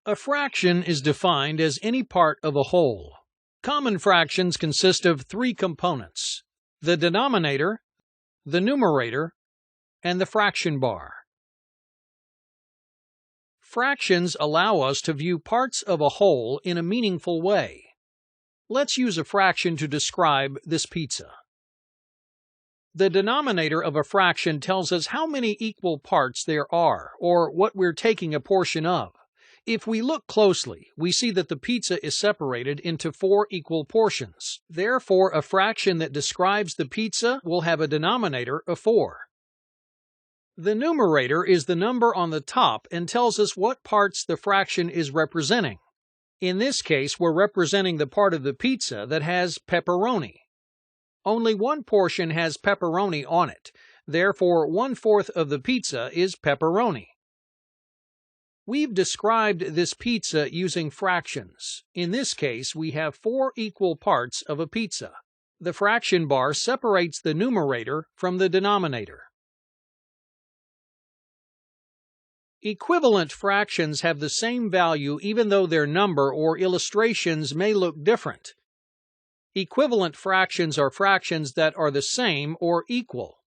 A fraction is defined as any part of a whole. Common fractions consist of three components: the denominator, the numerator, and the fraction bar. Fractions allow us to view parts of a whole in a meaningful way. Let's use a fraction to describe this pizza. The denominator of a fraction tells us how many equal parts there are, or what we're taking a portion of. If we look closely, we see that the pizza is separated into 4 equal portions. Therefore, a fraction that describes the pizza will have a denominator of 4. The numerator is the number on the top and tells us what parts the fraction is representing. In this case, we're representing the part of the pizza that has pepperoni. Only one portion has pepperoni on it. Therefore, 1/4 of the pizza is pepperoni. We've described this pizza using fractions. In this case, we have 4 equal parts of a pizza. The fraction bar separates the numerator from the denominator. Equivalent fractions have the same value even though their number or illustrations may look different. Equivalent fractions are fractions that are the same or equal.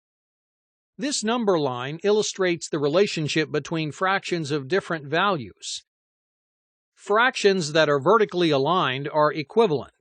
This number line illustrates the relationship between fractions of different values. Fractions that are vertically aligned are equivalent.